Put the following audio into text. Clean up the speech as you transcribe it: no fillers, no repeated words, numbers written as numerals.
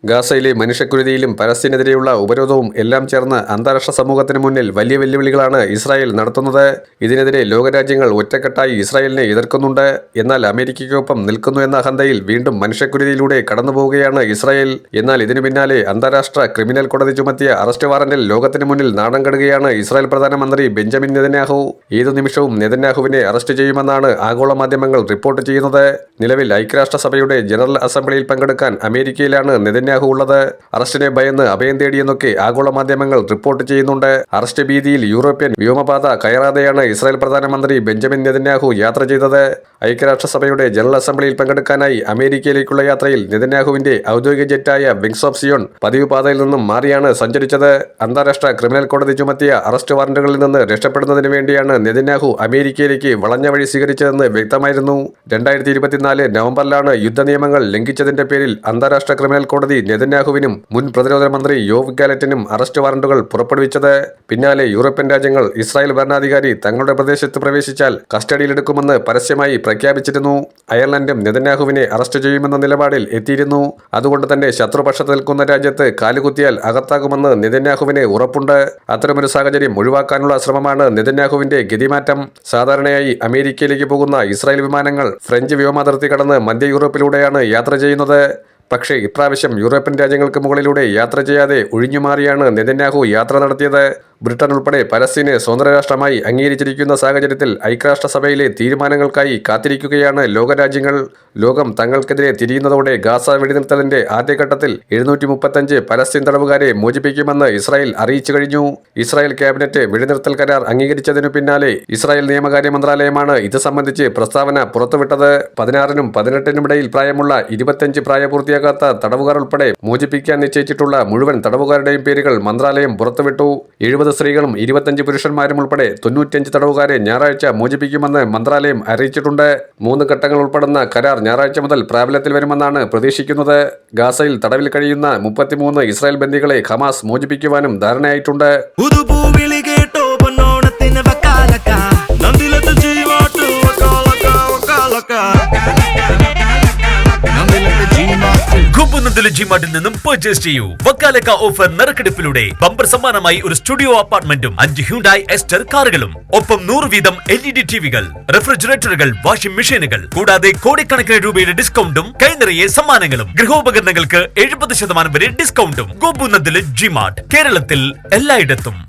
ഗാസയിലെ മനുഷ്യക്കുരുതിയിലും പലസ്തീനെതിരെയുള്ള ഉപരോധവും എല്ലാം ചേർന്ന് അന്താരാഷ്ട്ര സമൂഹത്തിന് മുന്നിൽ വലിയ വെല്ലുവിളികളാണ് ഇസ്രായേൽ നടത്തുന്നത്. ഇതിനെതിരെ ലോകരാജ്യങ്ങൾ ഒറ്റക്കെട്ടായി ഇസ്രായേലിനെ എതിർക്കുന്നുണ്ട്. എന്നാൽ അമേരിക്കയ്ക്കൊപ്പം നിൽക്കുന്നു എന്ന അഹന്തയിൽ വീണ്ടും മനുഷ്യക്കുരുതിയിലൂടെ കടന്നുപോവുകയാണ് ഇസ്രായേൽ. എന്നാൽ ഇതിനു പിന്നാലെ അന്താരാഷ്ട്ര ക്രിമിനൽ കോടതി ചുമത്തിയ അറസ്റ്റ് വാറന്റിൽ ലോകത്തിന് മുന്നിൽ നാണം കെടുകയാണ് ഇസ്രായേൽ പ്രധാനമന്ത്രി ബെഞ്ചമിൻ നെതന്യാഹു. ഏതു നിമിഷവും നെതന്യാഹുവിനെ അറസ്റ്റ് ചെയ്യുമെന്നാണ് ആഗോള മാധ്യമങ്ങൾ റിപ്പോർട്ട് ചെയ്യുന്നത്. നിലവിൽ ഐക്യരാഷ്ട്രസഭയുടെ ജനറൽ അസംബ്ലിയിൽ പങ്കെടുക്കാൻ അമേരിക്കയിലാണ് നെതന്യാഹു ഉള്ളത്. അറസ്റ്റിനെ ഭയന്ന് അഭയം തേടിയെന്നൊക്കെ ആഗോള മാധ്യമങ്ങൾ റിപ്പോർട്ട് ചെയ്യുന്നുണ്ട്. അറസ്റ്റ് ഭീതിയിൽ യൂറോപ്യൻ വ്യോമപാത കയറാതെയാണ് ഇസ്രായേൽ പ്രധാനമന്ത്രി ബെഞ്ചമിൻ നെതന്യാഹു യാത്ര ചെയ്തത്. ഐക്യരാഷ്ട്രസഭയുടെ ജനറൽ അസംബ്ലിയിൽ പങ്കെടുക്കാനായി അമേരിക്കയിലേക്കുള്ള യാത്രയിൽ നെതന്യാഹുവിന്റെ ഔദ്യോഗിക ജെറ്റായ വിങ്സ് ഓഫ് സിയോൺ പതിവ് പാതയിൽ നിന്നും മാറിയാണ് സഞ്ചരിച്ചത്. അന്താരാഷ്ട്ര ക്രിമിനൽ കോടതി ചുമത്തിയ അറസ്റ്റ് വാറന്റുകളിൽ നിന്ന് രക്ഷപ്പെടുന്നതിന് വേണ്ടിയാണ് നെതന്യാഹു അമേരിക്കയിലേക്ക് വളഞ്ഞ വഴി സ്വീകരിച്ചതെന്ന് വ്യക്തമായിരുന്നു. 2024 നവംബറിലാണ് യുദ്ധ നിയമങ്ങൾ ലംഘിച്ചതിന്റെ പേരിൽ അന്താരാഷ്ട്ര ക്രിമിനൽ കോടതി നെതന്യാഹുവിനും മുൻ പ്രതിരോധ മന്ത്രി യോവ് ഗാലറ്റിനും അറസ്റ്റ് വാറന്റുകൾ പുറപ്പെടുവിച്ചത്. പിന്നാലെ യൂറോപ്യൻ രാജ്യങ്ങൾ ഇസ്രായേൽ ഭരണാധികാരി തങ്ങളുടെ പ്രദേശത്ത് പ്രവേശിച്ചാൽ കസ്റ്റഡിയിലെടുക്കുമെന്ന് പരസ്യമായി പ്രഖ്യാപിച്ചിരുന്നു. അയർലൻഡും നെതന്യാഹുവിനെ അറസ്റ്റ് ചെയ്യുമെന്ന നിലപാടിൽ എത്തിയിരുന്നു. അതുകൊണ്ട് തന്നെ ശത്രുപക്ഷത്ത് നിൽക്കുന്ന രാജ്യത്ത് കാലുകുത്തിയാൽ അകത്താകുമെന്ന് നെതന്യാഹുവിന് ഉറപ്പുണ്ട്. അത്തരമൊരു സാഹചര്യം ഒഴിവാക്കാനുള്ള ശ്രമമാണ് നെതന്യാഹുവിന്റെ ഗതിമാറ്റം. സാധാരണയായി അമേരിക്കയിലേക്ക് പോകുന്ന ഇസ്രായേൽ വിമാനങ്ങൾ ഫ്രഞ്ച് വ്യോമാതിർത്തി കടന്ന് മധ്യ യൂറോപ്പിലൂടെയാണ് യാത്ര ചെയ്യുന്നത്. പക്ഷേ ഇപ്രാവശ്യം യൂറോപ്യൻ രാജ്യങ്ങൾക്ക് മുകളിലൂടെ യാത്ര ചെയ്യാതെ ഒഴിഞ്ഞുമാറിയാണ് നെതന്യാഹു യാത്ര നടത്തിയത്. ബ്രിട്ടൻ ഉൾപ്പെടെ പലസ്തീനെ സ്വതന്ത്ര രാഷ്ട്രമായി അംഗീകരിച്ചിരിക്കുന്ന സാഹചര്യത്തിൽ ഐക്യരാഷ്ട്രസഭയിലെ തീരുമാനങ്ങൾക്കായി കാത്തിരിക്കുകയാണ് ലോകരാജ്യങ്ങൾ. ലോകം തങ്ങൾക്കെതിരെ തിരിയുന്നതോടെ ഗാസ വെടിനിർത്തലിന്റെ ആദ്യഘട്ടത്തിൽ 735 പലസ്തീൻ തടവുകാരെ മോചിപ്പിക്കുമെന്ന് ഇസ്രായേൽ അറിയിച്ചു കഴിഞ്ഞു. ഇസ്രായേൽ ക്യാബിനറ്റ് വെടിനിർത്തൽ കരാർ അംഗീകരിച്ചതിനു പിന്നാലെ ഇസ്രായേൽ നിയമകാര്യ മന്ത്രാലയമാണ് ഇത് സംബന്ധിച്ച് പ്രസ്താവന പുറത്തുവിട്ടത്. 16നും 18നും ഇടയിൽ പ്രായമുള്ള 25 പ്രായപൂർത്തിയാകാത്ത തടവുകാർ ഉൾപ്പെടെ മോചിപ്പിക്കാൻ നിശ്ചയിച്ചിട്ടുള്ള മുഴുവൻ തടവുകാരുടെയും പേരുകൾ മന്ത്രാലയം പുറത്തുവിട്ടു. 70 സ്ത്രീകളും 25 പുരുഷന്മാരും ഉൾപ്പെടെ 95 തടവുകാരെ ഞായറാഴ്ച മോചിപ്പിക്കുമെന്ന് മന്ത്രാലയം അറിയിച്ചിട്ടുണ്ട്. 3 ഘട്ടങ്ങൾ ഉൾപ്പെടുന്ന കരാർ ഞായറാഴ്ച മുതൽ പ്രാബല്യത്തിൽ വരുമെന്നാണ് പ്രതീക്ഷിക്കുന്നത്. ഗാസയിൽ തടവിൽ കഴിയുന്ന 33 ഇസ്രായേൽ ബന്ദികളെ ഹമാസ് മോചിപ്പിക്കുവാനും ധാരണയായിട്ടുണ്ട്. ജിമാർട്ടിൽ നിന്നും പർച്ചേസ് ചെയ്യൂ. വക്കാലക്ക ഓഫർ നറുക്കെടുപ്പിലൂടെ ബമ്പർ സമ്മാനമായി ഒരു സ്റ്റുഡിയോ അപ്പാർട്ട്മെന്റും 5 ഹ്യുണ്ടായി എസ്റ്റർ കാറുകളും ഒപ്പം 100 വീതം LED ടിവികൾ, റെഫ്രിജറേറ്ററുകൾ, വാഷിംഗ് മെഷീനുകൾ കൂടാതെ കോടിക്കണക്കിന് രൂപയുടെ ഡിസ്കൗണ്ടും കൈനിറയെ സമ്മാനങ്ങളും. ഗൃഹോപകരണങ്ങൾക്ക് 70% വരെ ഡിസ്കൗണ്ടും. ഗോപുനന്ദിലെ ജിമാർട്ട് കേരളത്തിൽ എല്ലായിടത്തും.